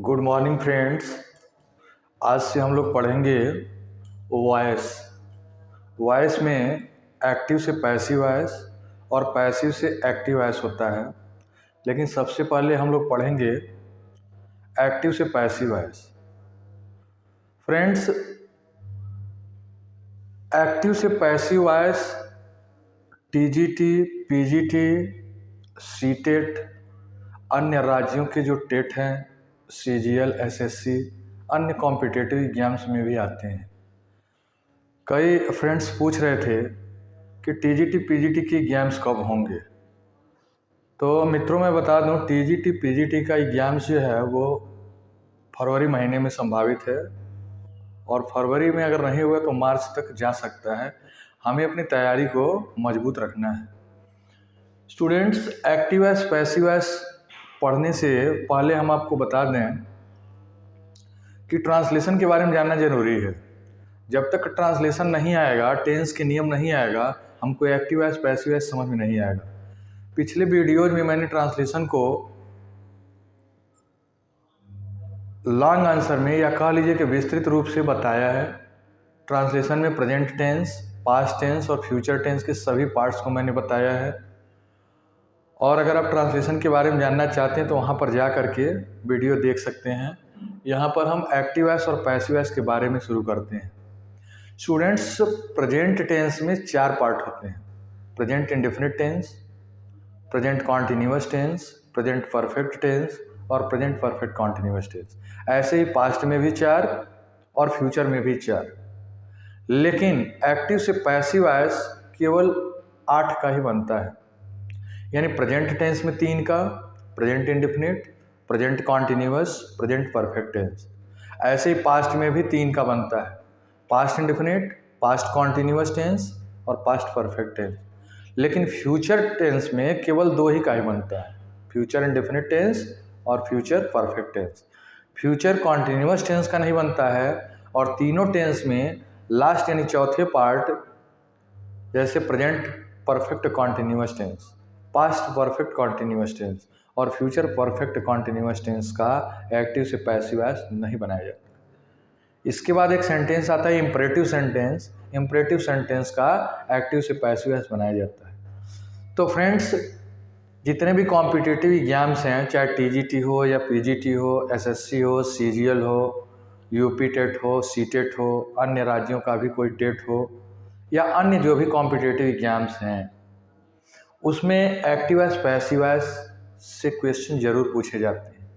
Good morning friends. आज से हम लोग पढ़ेंगे वॉइस। वॉइस में एक्टिव से पैसिव वॉइस और पैसिव से एक्टिव वॉइस होता है, लेकिन सबसे पहले हम लोग पढ़ेंगे एक्टिव से पैसिव वॉइस। फ्रेंड्स, एक्टिव से passive voice TGT, PGT, CTET, अन्य राज्यों के जो टेट हैं, सीजीएल, एसएससी, अन्य कॉम्पिटिटिव एग्जाम्स में भी आते हैं। कई फ्रेंड्स पूछ रहे थे कि टीजीटी, पीजीटी के एग्जाम्स कब होंगे। तो मित्रों मैं बता दूं, टीजीटी, पीजीटी का एग्जाम्स जो है वो फरवरी महीने में संभावित है, और फरवरी में अगर नहीं हुआ तो मार्च तक जा सकता है। हमें अपनी तैयारी को मजबूत रखना है। Students, active voice, passive voice पढ़ने से पहले हम आपको बता दें कि ट्रांसलेशन के बारे में जानना जरूरी है। जब तक ट्रांसलेशन नहीं आएगा, टेंस के नियम नहीं आएगा, हमको एक्टिव वॉइस, पैसिव वॉइस समझ में नहीं आएगा। पिछले वीडियोज में मैंने ट्रांसलेशन को लॉन्ग आंसर में, या कह लीजिए कि विस्तृत रूप से बताया है। ट्रांसलेशन में प्रेजेंट टेंस, पास्ट टेंस और फ्यूचर टेंस के सभी पार्ट्स को मैंने बताया है। और अगर आप ट्रांसलेशन के बारे में जानना चाहते हैं तो वहाँ पर जा करके वीडियो देख सकते हैं। यहाँ पर हम एक्टिव वॉइस और पैसिव वॉइस के बारे में शुरू करते हैं। स्टूडेंट्स, प्रेजेंट टेंस में 4 पार्ट होते हैं: present indefinite tense, present continuous tense, present perfect tense और प्रेजेंट परफेक्ट कॉन्टिन्यूअस टेंस। ऐसे ही पास्ट में भी 4 और फ्यूचर में भी 4। लेकिन एक्टिव से पैसिव वॉइस केवल 8 का ही बनता है। यानी प्रेजेंट टेंस में 3 का, present indefinite, present continuous, present perfect tense. ऐसे ही पास्ट में भी 3 का बनता है: past indefinite, past continuous tense और पास्ट परफेक्ट टेंस। लेकिन फ्यूचर टेंस में केवल 2 ही का ही बनता है: फ्यूचर इंडेफिनिट टेंस और future perfect tense. Future continuous tense का नहीं बनता है। और तीनों टेंस में लास्ट यानी चौथे पार्ट, जैसे present perfect continuous tense, past perfect continuous tense और फ्यूचर परफेक्ट कॉन्टिन्यूअस टेंस का एक्टिव से पैसिव वॉइस नहीं बनाया जाता। इसके बाद एक सेंटेंस आता है इम्परेटिव सेंटेंस। इम्परेटिव सेंटेंस का एक्टिव से पैसिव वॉइस बनाया जाता है। तो फ्रेंड्स, जितने भी कॉम्पिटिटिव एग्जाम्स हैं, चाहे टीजीटी हो या पीजीटी हो, एसएससी हो, सीजीएल हो, यूपी टेट हो, सीटेट हो, अन्य राज्यों का भी कोई टेट हो, या अन्य जो भी कॉम्पिटिटिव एग्जाम्स हैं, उसमें एक्टिव वॉइस, पैसिव वॉइस से क्वेश्चन जरूर पूछे जाते हैं।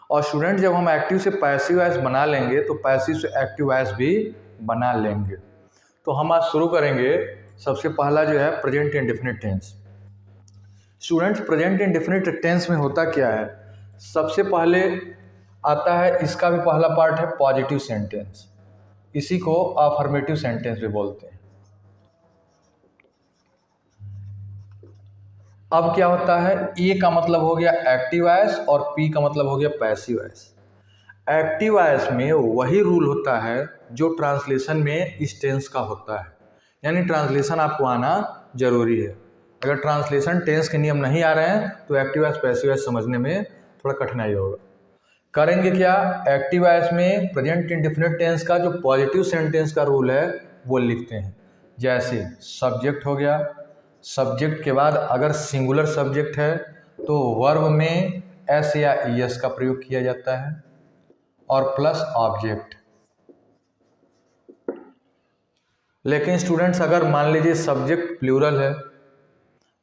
और स्टूडेंट, जब हम एक्टिव से पैसिव वॉइस बना लेंगे तो पैसिव से एक्टिव वॉइस भी बना लेंगे। तो हम आज शुरू करेंगे। सबसे पहला जो है present indefinite tense. Students, present indefinite tense में होता क्या है? सबसे पहले आता है, इसका भी पहला पार्ट है पॉजिटिव सेंटेंस। इसी को अफर्मेटिव सेंटेंस भी बोलते हैं। अब क्या होता है, ए का मतलब हो गया एक्टिव वॉइस और पी का मतलब हो गया पैसिव वॉइस। एक्टिव वॉइस में वही रूल होता है जो ट्रांसलेशन में इस टेंस का होता है। यानी ट्रांसलेशन आपको आना जरूरी है। अगर ट्रांसलेशन टेंस के नियम नहीं आ रहे हैं तो एक्टिव वॉइस, पैसिव वॉइस समझने में थोड़ा कठिनाई होगा। करेंगे क्या, एक्टिव वॉइस में प्रेजेंट इंडेफिनिट टेंस का जो पॉजिटिव सेंटेंस का रूल है वो लिखते हैं। जैसे सब्जेक्ट हो गया, सब्जेक्ट के बाद अगर सिंगुलर सब्जेक्ट है तो वर्ब में एस या ईएस का प्रयोग किया जाता है और प्लस ऑब्जेक्ट। लेकिन स्टूडेंट्स, अगर मान लीजिए सब्जेक्ट प्लूरल है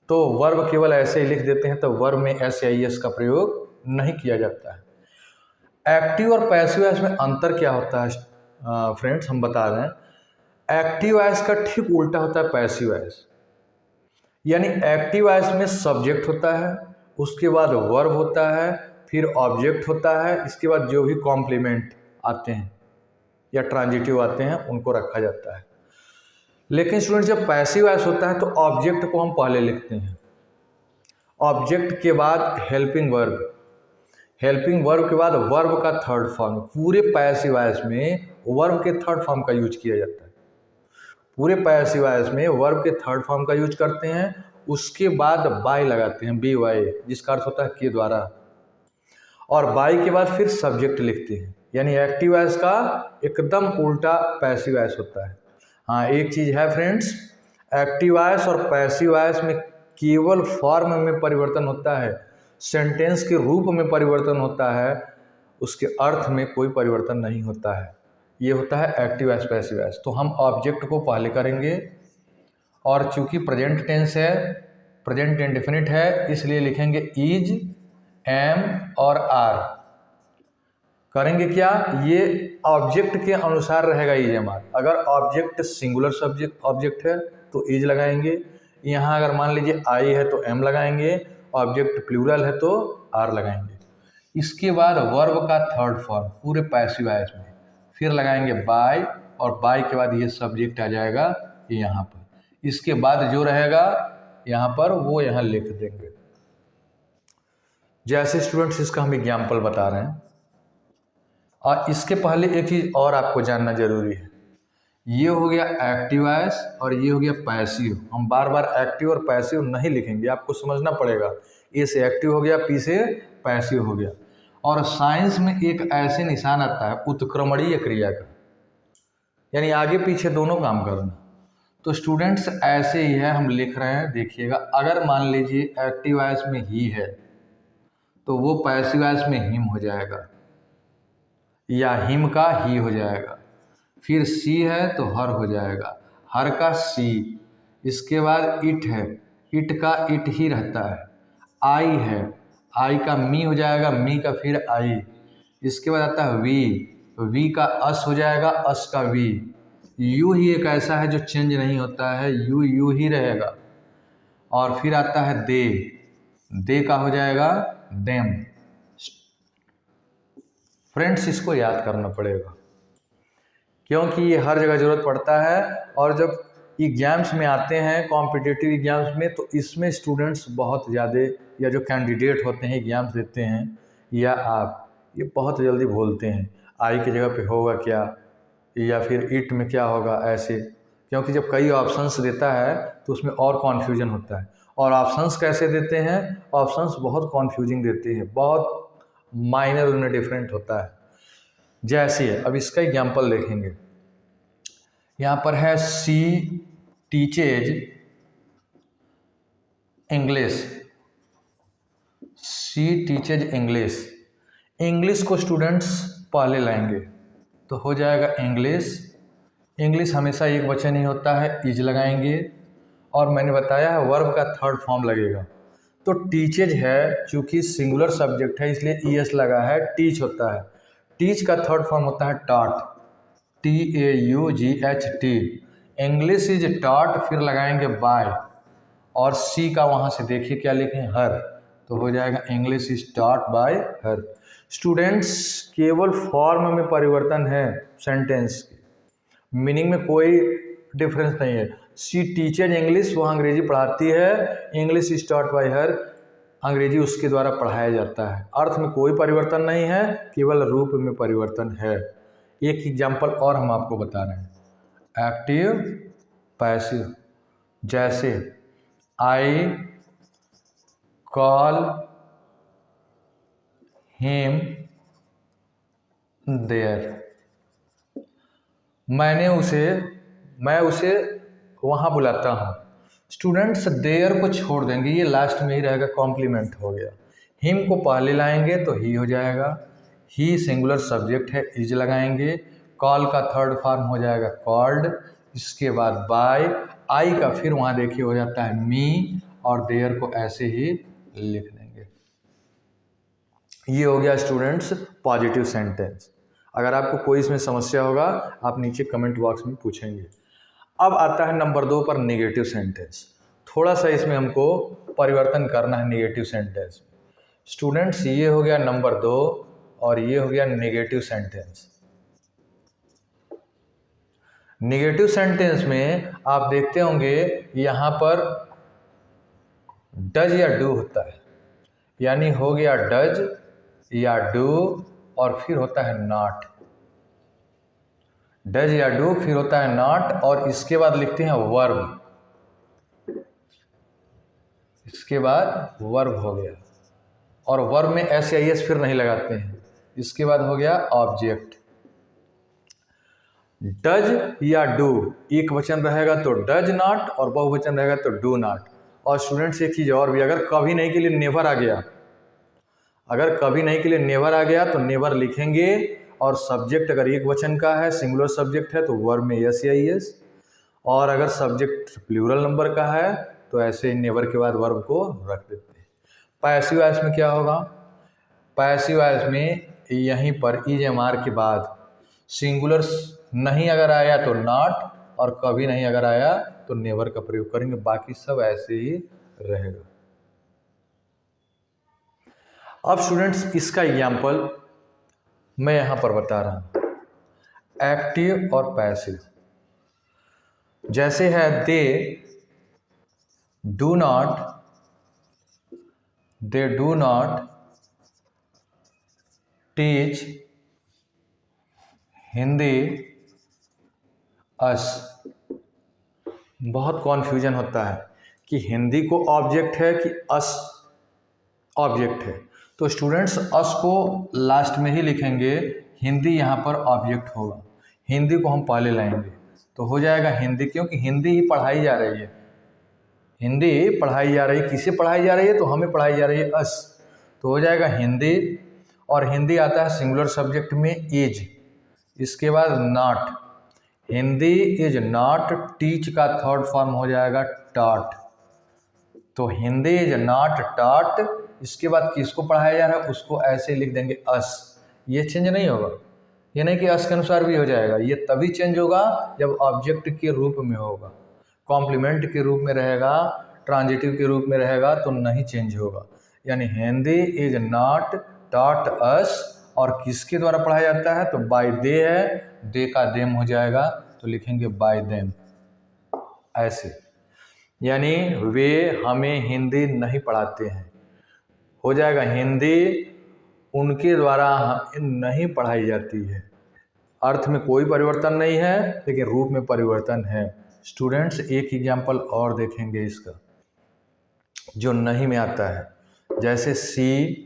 तो वर्ब केवल ऐसे ही लिख देते हैं, तो वर्ब में एस या ईएस का प्रयोग नहीं किया जाता है। एक्टिव और पैसिव वॉइस में अंतर क्या होता है फ्रेंड्स, हम बता रहे हैं। एक्टिव वॉइस का ठीक उल्टा होता है पैसिव वॉइस। यानी एक्टिव वॉइस में सब्जेक्ट होता है, उसके बाद वर्ब होता है, फिर ऑब्जेक्ट होता है, इसके बाद जो भी कॉम्प्लीमेंट आते हैं या ट्रांजिटिव आते हैं उनको रखा जाता है। लेकिन स्टूडेंट, जब पैसिव वॉइस होता है तो ऑब्जेक्ट को हम पहले लिखते हैं, ऑब्जेक्ट के बाद हेल्पिंग वर्ब, हेल्पिंग वर्ब के बाद वर्ब का थर्ड फॉर्म। पूरे पैसिव वॉइस में वर्ब के थर्ड फॉर्म का यूज किया जाता है। पूरे पैसिव वॉइस में वर्ब के थर्ड फॉर्म का यूज करते हैं, उसके बाद बाय लगाते हैं, बी वाई, जिसका अर्थ होता है के द्वारा। और बाई के बाद फिर सब्जेक्ट लिखते हैं, यानी एक्टिव वॉइस का एकदम उल्टा पैसिव वॉइस होता है। हाँ, एक चीज़ है फ्रेंड्स, एक्टिव वॉइस और पैसिव वॉइस में केवल फॉर्म में परिवर्तन होता है, सेंटेंस के रूप में परिवर्तन होता है, उसके अर्थ में कोई परिवर्तन नहीं होता है। ये होता है एक्टिव वॉइस पैसिव वॉइस। तो हम ऑब्जेक्ट को पहले करेंगे, और चूंकि प्रेजेंट टेंस है, प्रेजेंट इंडेफिनिट है, इसलिए लिखेंगे इज, एम और आर। करेंगे क्या, ये ऑब्जेक्ट के अनुसार रहेगा इज एम आर। अगर ऑब्जेक्ट सिंगुलर सब्जेक्ट ऑब्जेक्ट है तो इज लगाएंगे, यहाँ अगर मान लीजिए आई है तो एम लगाएंगे, ऑब्जेक्ट प्लूरल है तो आर लगाएंगे। इसके बाद वर्ब का थर्ड फॉर्म पूरे पैसिव वॉइस में फिर लगाएंगे बाय, और बाय के बाद ये सब्जेक्ट आ जाएगा यहाँ पर। इसके बाद जो रहेगा यहाँ पर वो यहाँ लिख देंगे। जैसे स्टूडेंट्स इसका हम एग्जाम्पल बता रहे हैं, और इसके पहले एक चीज़ और आपको जानना जरूरी है। ये हो गया एक्टिव वॉइस और ये हो गया पैसिव। हम बार बार एक्टिव और पैसिव नहीं लिखेंगे, आपको समझना पड़ेगा। ए से एक्टिव हो गया, पी से पैसिव हो गया। और साइंस में एक ऐसे निशान आता है उत्क्रमणीय क्रिया का, यानी आगे पीछे दोनों काम करना। तो स्टूडेंट्स ऐसे ही है, हम लिख रहे हैं, देखिएगा। अगर मान लीजिए एक्टिव वॉइस में ही है तो वो पैसिव वॉइस में हिम हो जाएगा, या हिम का ही हो जाएगा। फिर सी है तो हर हो जाएगा, हर का सी। इसके बाद इट है, इट का इट ही रहता है। आई है, आई का मी हो जाएगा, मी का फिर आई। इसके बाद आता है वी, वी का अस हो जाएगा, अस का वी। यू ही एक ऐसा है जो चेंज नहीं होता है, यू यू ही रहेगा। और फिर आता है दे, दे का हो जाएगा देम। फ्रेंड्स, इसको याद करना पड़ेगा क्योंकि ये हर जगह ज़रूरत पड़ता है। और जब एग्जाम्स में आते हैं, कॉम्पिटिटिव एग्जाम्स में, तो इसमें स्टूडेंट्स बहुत ज़्यादा, या जो कैंडिडेट होते हैं एग्जाम्स देते हैं, या आप, ये बहुत जल्दी भूलते हैं आई की जगह पे होगा क्या, या फिर इट में क्या होगा, ऐसे। क्योंकि जब कई ऑप्शंस देता है तो उसमें और कॉन्फ्यूजन होता है। और ऑप्शंस कैसे देते हैं, ऑप्शंस बहुत कॉन्फ्यूजिंग देते हैं, बहुत माइनर उनमें डिफरेंट होता है। जैसे अब इसका एग्जाम्पल देखेंगे, यहाँ पर है सी टीचेज इंग्लिश, सी टीचेज इंग्लिश। इंग्लिश को स्टूडेंट्स पहले लाएंगे तो हो जाएगा इंग्लिश। इंग्लिश हमेशा एक वचन ही होता है, इज लगाएंगे। और मैंने बताया है वर्ब का थर्ड फॉर्म लगेगा। तो टीचेज है, चूँकि सिंगुलर सब्जेक्ट है इसलिए ई एस लगा है, टीच होता है। टीच का थर्ड फॉर्म होता है taught, TAUGHT। English is taught, फिर लगाएंगे बाय, और सी का वहाँ से देखिए क्या लिखें, हर, तो हो जाएगा English is taught by her. Students, केवल फॉर्म में परिवर्तन है, सेंटेंस की मीनिंग में कोई डिफरेंस नहीं है। सी टीचेज इंग्लिश, वो अंग्रेजी पढ़ाती है, इंग्लिश इज टॉट बाय हर, अंग्रेजी उसके द्वारा पढ़ाया जाता है। अर्थ में कोई परिवर्तन नहीं है, केवल रूप में परिवर्तन है। एक एग्जाम्पल और हम आपको बता रहे हैं, एक्टिव पैसिव। जैसे आई कॉल हिम देयर, मैं उसे वहाँ बुलाता हूँ। स्टूडेंट्स, देयर को छोड़ देंगे, ये लास्ट में ही रहेगा, कॉम्प्लीमेंट हो गया। हिम को पहले लाएंगे तो ही हो जाएगा, ही सिंगुलर सब्जेक्ट है, इज लगाएंगे। कॉल का थर्ड फॉर्म हो जाएगा कॉल्ड। इसके बाद बाय, आई का फिर वहाँ देखिए हो जाता है मी, और देयर को ऐसे ही लिख देंगे। ये हो गया स्टूडेंट्स पॉजिटिव सेंटेंस। अगर आपको कोई इसमें समस्या होगा आप नीचे कमेंट बॉक्स में पूछेंगे। अब आता है नंबर 2 पर नेगेटिव सेंटेंस। थोड़ा सा इसमें हमको परिवर्तन करना है नेगेटिव सेंटेंस। स्टूडेंट्स, ये हो गया नंबर 2 और ये हो गया नेगेटिव सेंटेंस। नेगेटिव सेंटेंस में आप देखते होंगे यहाँ पर डज या डू होता है, यानी हो गया डज या डू और फिर होता है नॉट। डज या डू फिर होता है नॉट, और इसके बाद लिखते हैं वर्ब। इसके बाद वर्ब हो गया, और वर्ब में एस या एस फिर नहीं लगाते हैं। इसके बाद हो गया ऑब्जेक्ट। डज या डू, एक वचन रहेगा तो डज नॉट और बहुवचन रहेगा तो डू नॉट। और स्टूडेंट्स एक चीज़ और भी, अगर कभी नहीं के लिए नेवर आ गया, अगर कभी नहीं के लिए नेवर आ गया तो नेवर लिखेंगे। और सब्जेक्ट अगर एक वचन का है, सिंगुलर सब्जेक्ट है, तो वर्ब में यस या यस। और अगर सब्जेक्ट प्लूरल नंबर का है तो ऐसे नेवर के बाद वर्ब को रख देते हैं। पैसिव वॉइस में क्या होगा? पैसिव वॉइस में यहीं पर इज एम आर के बाद सिंगुलर नहीं अगर आया तो नॉट, और कभी नहीं अगर आया तो नेवर का प्रयोग करेंगे। बाकी सब ऐसे ही रहेगा। अब स्टूडेंट्स इसका एग्जाम्पल मैं यहां पर बता रहा हूं, एक्टिव और पैसिव। जैसे है they do not teach Hindi us. बहुत कॉन्फ्यूजन होता है कि हिंदी को ऑब्जेक्ट है कि अस ऑब्जेक्ट है। तो स्टूडेंट्स अस को लास्ट में ही लिखेंगे, हिंदी यहाँ पर ऑब्जेक्ट होगा। हिंदी को हम पहले लाएंगे तो हो जाएगा हिंदी, क्योंकि हिंदी ही पढ़ाई जा रही है। हिंदी पढ़ाई जा रही है, किसे पढ़ाई जा रही है? तो हमें पढ़ाई जा रही है अस, तो हो जाएगा हिंदी। और हिंदी आता है सिंगुलर सब्जेक्ट में इज, इसके बाद not, Hindi is not, teach का थर्ड फॉर्म हो जाएगा टॉट। तो हिंदी इज नॉट टॉट, इसके बाद किसको पढ़ाया जा रहा है उसको ऐसे लिख देंगे अस। ये चेंज नहीं होगा, ये नहीं कि अस के अनुसार भी हो जाएगा, ये तभी चेंज होगा जब ऑब्जेक्ट के रूप में होगा। कॉम्प्लीमेंट के रूप में रहेगा, ट्रांजिटिव के रूप में रहेगा तो नहीं चेंज होगा। यानी Hindi is not taught us, और किसके द्वारा पढ़ाया जाता है? तो बाय दे है, दे का देम हो जाएगा तो लिखेंगे बाय देम ऐसे। यानी वे हमें हिंदी नहीं पढ़ाते हैं, हो जाएगा हिंदी उनके द्वारा नहीं पढ़ाई जाती है। अर्थ में कोई परिवर्तन नहीं है लेकिन रूप में परिवर्तन है। स्टूडेंट्स एक एग्जाम्पल और देखेंगे इसका जो नहीं में आता है। जैसे सी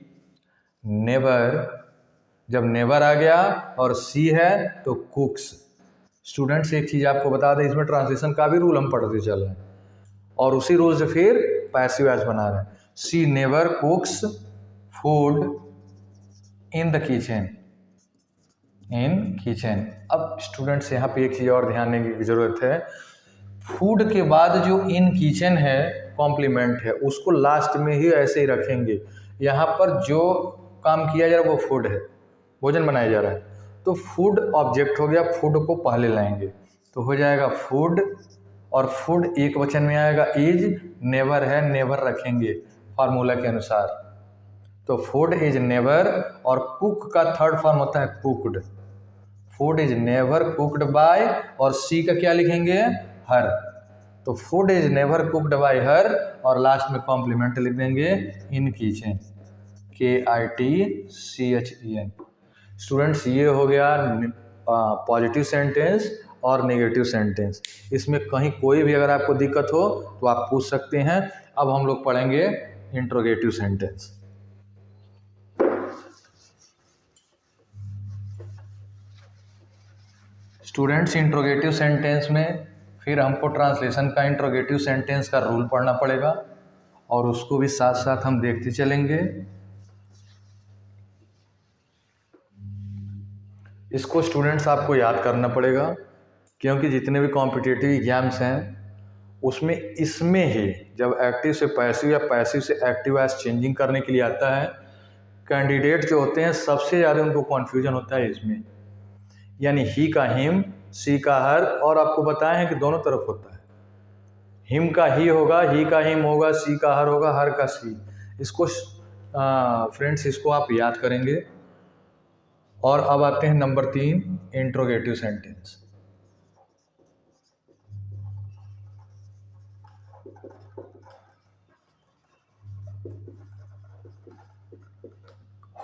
नेवर, जब नेवर आ गया और सी है तो कुक्स। स्टूडेंट्स एक चीज़ आपको बता दें, इसमें ट्रांसलेशन का भी रूल हम पढ़ते चल रहे हैं और उसी रूल से फिर पैसिव वॉइस बना रहे हैं। She never cooks food in the kitchen, in kitchen. अब स्टूडेंट्स यहाँ पे एक चीज़ और ध्यान देने की ज़रूरत है, फूड के बाद जो इन किचन है कॉम्प्लीमेंट है, उसको लास्ट में ही ऐसे ही रखेंगे। यहाँ पर जो काम किया जा रहा है वो फूड है, भोजन बनाया जा रहा है, तो फूड ऑब्जेक्ट हो गया, फूड को पहले लाएंगे तो हो जाएगा फूड। और फूड एक वचन में आएगा इज, नेवर है, नेवर रखेंगे फार्मूला के अनुसार, तो फूड इज नेवर। और कुक का थर्ड फॉर्म होता है cooked, food is never cooked bye, और सी का क्या लिखेंगे? हर। तो food is never cooked bye हर, और लास्ट में कॉम्प्लीमेंट लिख देंगे इन किचन, KITCHEN। स्टूडेंट्स ये हो गया पॉजिटिव सेंटेंस और नेगेटिव सेंटेंस। इसमें कहीं कोई भी अगर आपको दिक्कत हो तो आप पूछ सकते हैं। अब हम लोग पढ़ेंगे interrogative sentence. Students interrogative sentence में फिर हमको ट्रांसलेशन का इंट्रोगेटिव सेंटेंस का रूल पढ़ना पड़ेगा और उसको भी साथ साथ हम देखते चलेंगे। इसको स्टूडेंट्स आपको याद करना पड़ेगा, क्योंकि जितने भी कॉम्पिटिटिव एग्जाम्स हैं उसमें इसमें ही जब एक्टिव से पैसिव या पैसिव से एक्टिव वॉइस चेंजिंग करने के लिए आता है, कैंडिडेट जो होते हैं सबसे ज़्यादा उनको कन्फ्यूजन होता है इसमें। यानी ही का हिम, सी का हर, और आपको बताए हैं कि दोनों तरफ होता है। हिम का ही होगा, ही का हिम होगा, सी का हर होगा, हर का सी। इसको फ्रेंड्स इसको आप याद करेंगे। और अब आते हैं नंबर 3, इंट्रोगेटिव सेंटेंस।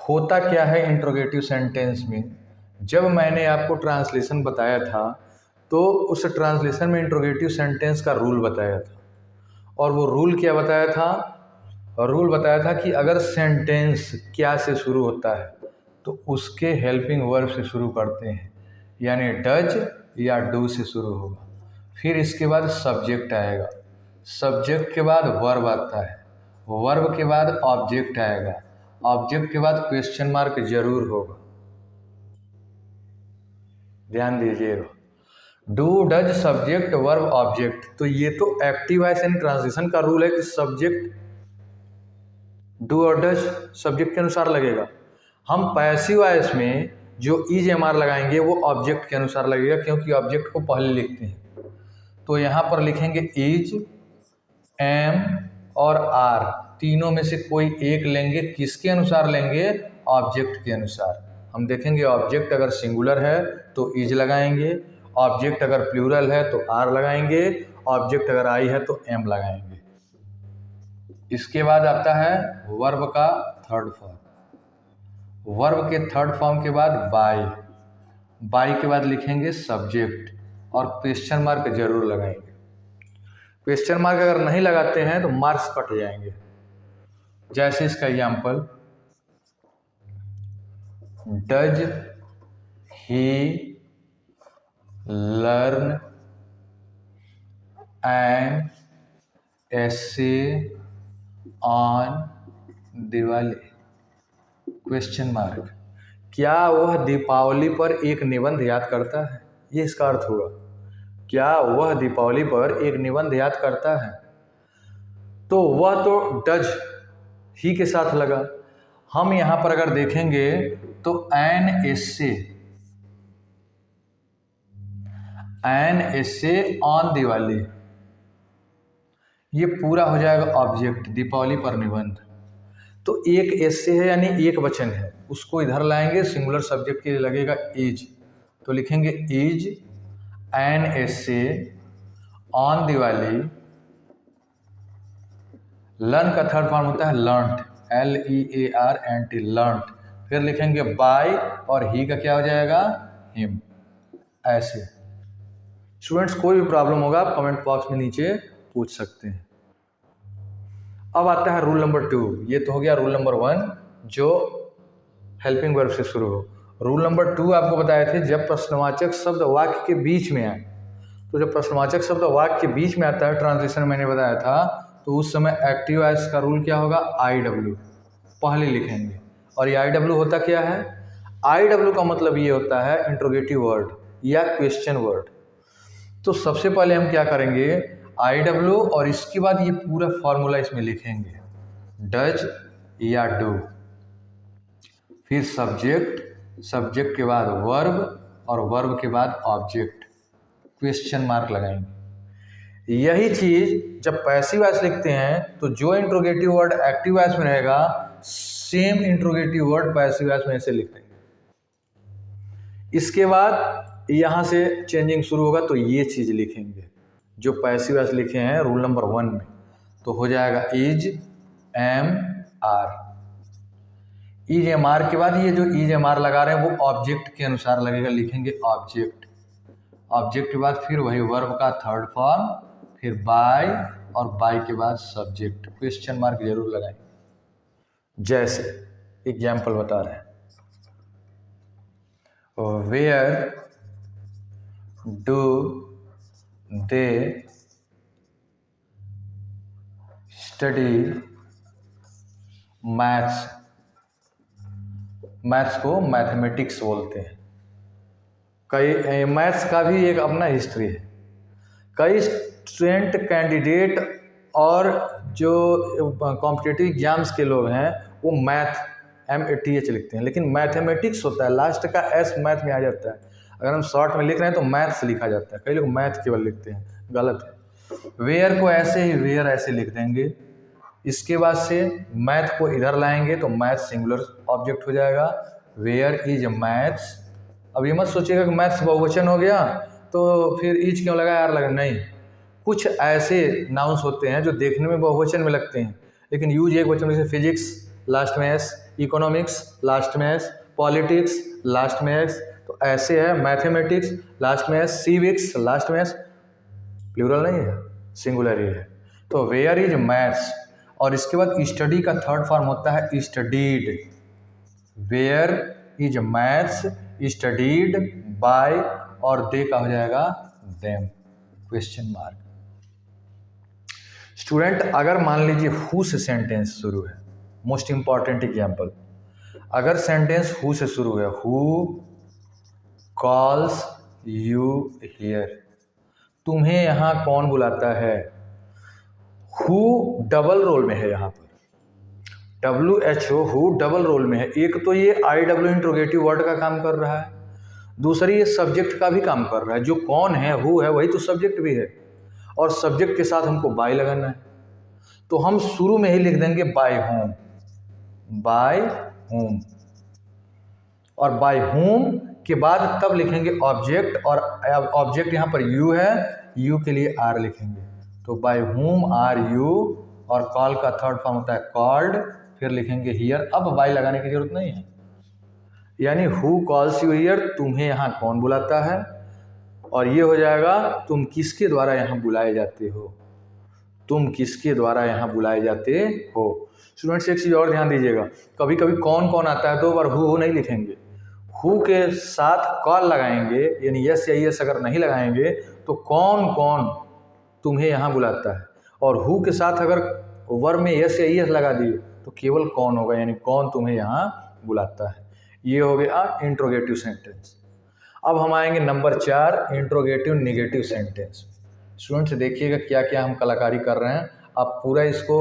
होता क्या है इंट्रोगेटिव सेंटेंस में? जब मैंने आपको ट्रांसलेशन बताया था तो उस ट्रांसलेशन में इंट्रोगेटिव सेंटेंस का रूल बताया था, और वो रूल क्या बताया था? रूल बताया था कि अगर सेंटेंस क्या से शुरू होता है तो उसके हेल्पिंग वर्ब से शुरू करते हैं, यानी डज या डू से शुरू होगा। फिर इसके बाद सब्जेक्ट आएगा, सब्जेक्ट के बाद वर्ब आता है, वर्ब के बाद ऑब्जेक्ट आएगा, ऑब्जेक्ट के बाद क्वेश्चन मार्क जरूर होगा। ध्यान दीजिएगा, do does subject verb object. तो ये तो एक्टिव वॉइस यानी ट्रांजिशन का रूल है कि सब्जेक्ट डू और डज सब्जेक्ट के अनुसार लगेगा। हम पैसिव वॉइस में जो इज एम आर लगाएंगे वो ऑब्जेक्ट के अनुसार लगेगा, क्योंकि ऑब्जेक्ट को पहले लिखते हैं। तो यहाँ पर लिखेंगे इज, एम और आर, तीनों में से कोई एक लेंगे। किसके अनुसार लेंगे? ऑब्जेक्ट के अनुसार। हम देखेंगे ऑब्जेक्ट अगर सिंगुलर है तो इज लगाएंगे, ऑब्जेक्ट अगर प्लूरल है तो आर लगाएंगे, ऑब्जेक्ट अगर आई है तो एम लगाएंगे। इसके बाद आता है वर्ब का थर्ड फॉर्म। वर्ब के थर्ड फॉर्म के बाद बाय, बाय के बाद लिखेंगे सब्जेक्ट और क्वेश्चन मार्क जरूर लगाएंगे। क्वेश्चन मार्क अगर नहीं लगाते हैं तो मार्क्स कट जाएंगे। जैसे इसका example, does he learn an essay on Diwali? Question mark. क्या वह दीपावली पर एक निबंध याद करता है? ये इसका अर्थ होगा, क्या वह दीपावली पर एक निबंध याद करता है? तो वह तो डज ही के साथ लगा। हम यहां पर अगर देखेंगे तो एन एसे ऑन दिवाली, ये पूरा हो जाएगा ऑब्जेक्ट, दीपावली पर निबंध। तो एक एसे है यानी एक वचन है, उसको इधर लाएंगे, सिंगुलर सब्जेक्ट के लिए लगेगा इज। तो लिखेंगे is an essay on Diwali. Learn का थर्ड फॉर्म होता है लर्नड, LEARNT, लर्नड। फिर लिखेंगे बाय और ही का क्या हो जाएगा? हिम। ऐसे स्टूडेंट्स कोई भी प्रॉब्लम होगा आप कमेंट बॉक्स में नीचे पूछ सकते हैं। अब आता है रूल नंबर 2। ये तो हो गया रूल नंबर 1 जो हेल्पिंग वर्ब से शुरू हो। रूल नंबर 2 आपको बताए थे, जब प्रश्नवाचक शब्द वाक्य के बीच में आए, तो जब प्रश्नवाचक शब्द वाक्य के बीच में आता है, ट्रांजिशन मैंने बताया था, तो उस समय एक्टिव वॉइस का रूल क्या होगा? IW पहले लिखेंगे। और ये IW होता क्या है? IW का मतलब ये होता है इंट्रोगेटिव वर्ड या क्वेश्चन वर्ड। तो सबसे पहले हम क्या करेंगे? IW और इसके बाद ये पूरा फॉर्मूला इसमें लिखेंगे, डज या डू, फिर सब्जेक्ट, सब्जेक्ट के बाद वर्ब और वर्ब के बाद ऑब्जेक्ट, क्वेश्चन मार्क लगाएंगे। यही चीज जब पैसिव वॉइस लिखते हैं तो जो इंट्रोगेटिव वर्ड एक्टिव वॉइस में रहेगा, same interrogative word passive voice में ऐसे लिखते हैं। इसके बाद यहां से चेंजिंग शुरू होगा, तो ये चीज लिखेंगे जो पैसिव वॉइस लिखे हैं रूल नंबर 1 में। तो हो जाएगा is am are. Is am are के बाद ये जो इज एम आर लगा रहे हैं वो ऑब्जेक्ट के अनुसार लगेगा, लिखेंगे ऑब्जेक्ट। ऑब्जेक्ट के बाद फिर वही वर्ब का थर्ड फॉर्म, फिर बाय और बाय के बाद सब्जेक्ट, क्वेश्चन मार्क जरूर लगाएंगे। जैसे एग्जाम्पल बता रहे हैं, where do they study maths? Maths को मैथमेटिक्स बोलते हैं। कई मैथ्स का भी एक अपना हिस्ट्री है। कई स्टूडेंट, कैंडिडेट और जो कॉम्पिटिटिव एग्जाम्स के लोग हैं वो मैथ MATH लिखते हैं, लेकिन मैथमेटिक्स होता है, लास्ट का S मैथ में आ जाता है। अगर हम शॉर्ट में लिख रहे हैं तो मैथ्स लिखा जाता है, कई लोग मैथ केवल लिखते हैं, गलत है। वेयर को ऐसे ही वेयर ऐसे लिख देंगे। इसके बाद से मैथ को इधर लाएंगे तो मैथ सिंगुलर ऑब्जेक्ट हो जाएगा, वेयर इज मैथ्स। अब ये मत सोचिएगा कि मैथ्स बहुवचन हो गया तो फिर इज क्यों लगा यार, लगा नहीं। कुछ ऐसे नाउन्स होते हैं जो देखने में बहुवचन में लगते हैं लेकिन यूज एक वचन, जैसे फिजिक्स लास्ट में एस, इकोनॉमिक्स लास्ट में एस, पॉलिटिक्स लास्ट में एस। तो ऐसे है मैथमेटिक्स लास्ट में एस, सिविक्स लास्ट में एस, प्लूरल नहीं है, सिंगुलर ही है। तो वेयर इज मैथ्स और इसके बाद स्टडी का थर्ड फॉर्म होता है studied. Where is maths studied by, और दे का हो जाएगा देम, क्वेश्चन मार्क। स्टूडेंट अगर मान लीजिए हु से सेंटेंस शुरू है, मोस्ट इंपॉर्टेंट एग्जाम्पल, अगर सेंटेंस हु से शुरू है, हु कॉल्स यू हियर, तुम्हें यहाँ कौन बुलाता है। हु डबल रोल में है, यहाँ पर WHO हु डबल रोल में है। एक तो ये IW इंट्रोगेटिव वर्ड का काम कर रहा है, दूसरी ये सब्जेक्ट का भी काम कर रहा है। जो कौन है, हु है, वही तो सब्जेक्ट भी है, और सब्जेक्ट के साथ हमको बाय लगाना है, तो हम शुरू में ही लिख देंगे बाय होम, बाय होम, और बाय होम के बाद तब लिखेंगे ऑब्जेक्ट, और ऑब्जेक्ट यहाँ पर यू है, यू के लिए आर लिखेंगे, तो बाय होम आर यू, और कॉल का थर्ड फॉर्म होता है कॉल्ड, फिर लिखेंगे हियर। अब बाय लगाने की जरूरत नहीं है, यानी हु कॉल्स यू हियर, तुम्हें यहाँ कौन बुलाता है, और ये हो जाएगा तुम किसके द्वारा यहाँ बुलाए जाते हो, तुम किसके द्वारा यहाँ बुलाए जाते हो। स्टूडेंट्स एक चीज़ और ध्यान दीजिएगा, कभी कभी कौन कौन आता है, 2 बार हु नहीं लिखेंगे, हु के साथ कॉल लगाएंगे, यानी यस या यस अगर नहीं लगाएंगे तो कौन कौन तुम्हें यहाँ बुलाता है, और हु के साथ अगर वर्ब में यस या यस लगा दिए तो केवल कौन होगा, यानी कौन तुम्हें यहाँ बुलाता है। ये हो गया इंट्रोगेटिव सेंटेंस। अब हम आएंगे number 4, interrogative negative sentence. Students देखिएगा क्या क्या हम कलाकारी कर रहे हैं, आप पूरा इसको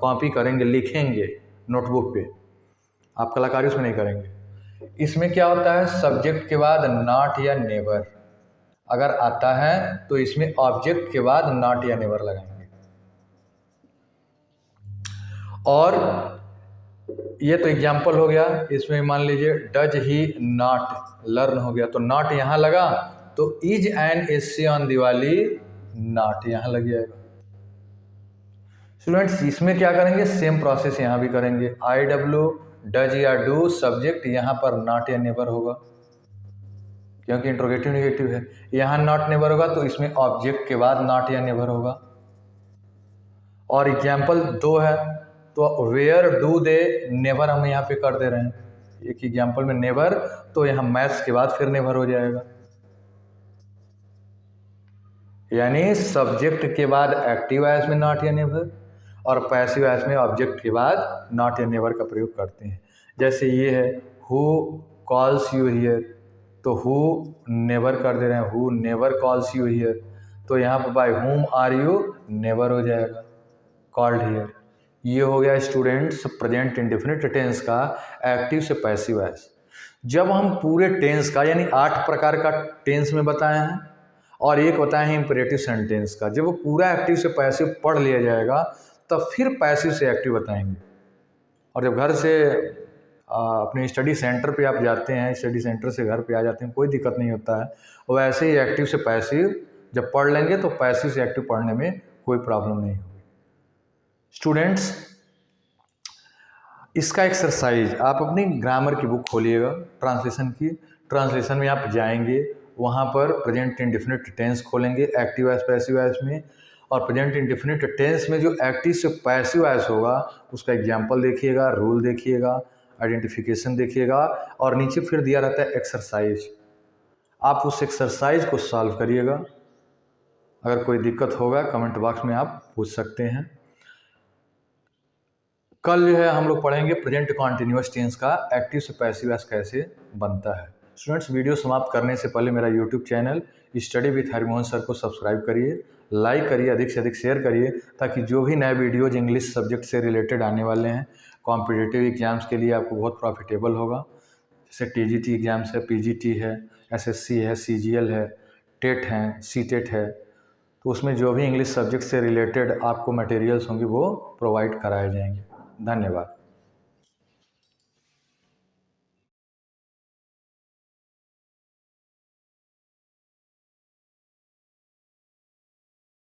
कॉपी करेंगे, लिखेंगे नोटबुक पे, आप कलाकारी उसमें नहीं करेंगे। इसमें क्या होता है, सब्जेक्ट के बाद नॉट या नेवर अगर आता है तो इसमें ऑब्जेक्ट के बाद नॉट या नेवर लगाएंगे। और ये तो एग्जाम्पल हो गया, इसमें मान लीजिए डज ही नॉट लर्न हो गया, तो नॉट यहाँ लगा, तो is an essay on Diwali not यहाँ लग जाएगा। स्टूडेंट्स इसमें क्या करेंगे, सेम प्रोसेस यहाँ भी करेंगे, IW डज या डू, सब्जेक्ट यहाँ पर नॉट या नेवर होगा क्योंकि इंट्रोगेटिव निगेटिव है, यहाँ नॉट नेवर होगा तो इसमें ऑब्जेक्ट के बाद नॉट या नेवर होगा। और एग्जाम्पल 2 है, तो वेयर डू दे नेवर हम यहाँ पे कर दे रहे हैं, एक एग्जाम्पल में नेवर, तो यहाँ मैथ्स के बाद फिर नेवर हो जाएगा, यानी सब्जेक्ट के बाद एक्टिव वॉइस में नॉट या नेवर, और पैसिव वॉइस में ऑब्जेक्ट के बाद नॉट या नेवर का प्रयोग करते हैं। जैसे ये है हु कॉल्स यू हियर, तो हु नेवर कर दे रहे हैं, who never calls you here, तो यहाँ पर by whom are you never हो जाएगा, कॉल्ड हियर। ये हो गया स्टूडेंट्स प्रेजेंट इंडेफिनिट टेंस का एक्टिव से पैसिव वॉइस। जब हम पूरे टेंस का यानी 8 प्रकार का टेंस में बताए हैं और एक बताए हैं इंपरेटिव सेंटेंस का, जब वो पूरा एक्टिव से पैसिव पढ़ लिया जाएगा तब फिर पैसिव से एक्टिव बताएंगे। और जब घर से अपने स्टडी सेंटर पे आप जाते हैं, स्टडी सेंटर से घर पे आ जाते हैं, कोई दिक्कत नहीं होता है, वैसे ही एक्टिव से पैसिव जब पढ़ लेंगे तो पैसिव से एक्टिव पढ़ने में कोई प्रॉब्लम नहीं होगी। स्टूडेंट्स इसका एक्सरसाइज आप अपनी ग्रामर की बुक खोलिएगा, ट्रांसलेशन की, ट्रांसलेशन में आप जाएंगे, वहाँ पर प्रेजेंट इंडेफिनिट टेंस खोलेंगे एक्टिव वॉइस पैसिव वॉइस में, और प्रेजेंट इंडेफिनिट टेंस में जो एक्टिव से पैसिव वॉइस होगा उसका एग्जाम्पल देखिएगा, रूल देखिएगा, आइडेंटिफिकेशन देखिएगा, और नीचे फिर दिया रहता है एक्सरसाइज। आप उस एक्सरसाइज को सॉल्व करिएगा। अगर कोई दिक्कत होगा कमेंट बॉक्स में आप पूछ सकते हैं। कल जो है हम लोग पढ़ेंगे प्रेजेंट कॉन्टिन्यूअस टेंस का एक्टिव से पैसिव वॉइस कैसे बनता है। स्टूडेंट्स वीडियो समाप्त करने से पहले मेरा YouTube channel study with Harimohan sir को सब्सक्राइब करिए, लाइक करिए, अधिक से अधिक शेयर करिए, ताकि जो भी नए वीडियोज इंग्लिश सब्जेक्ट से रिलेटेड आने वाले हैं कॉम्पिटिटिव एग्जाम्स के लिए आपको बहुत प्रॉफिटेबल होगा। जैसे TGT एग्जाम्स है, PGT है, SSC है, CGL है, टेट हैं, CTET है, तो उसमें जो भी इंग्लिश सब्जेक्ट से रिलेटेड आपको मटेरियल्स होंगे वो प्रोवाइड कराए जाएंगे। धन्यवाद।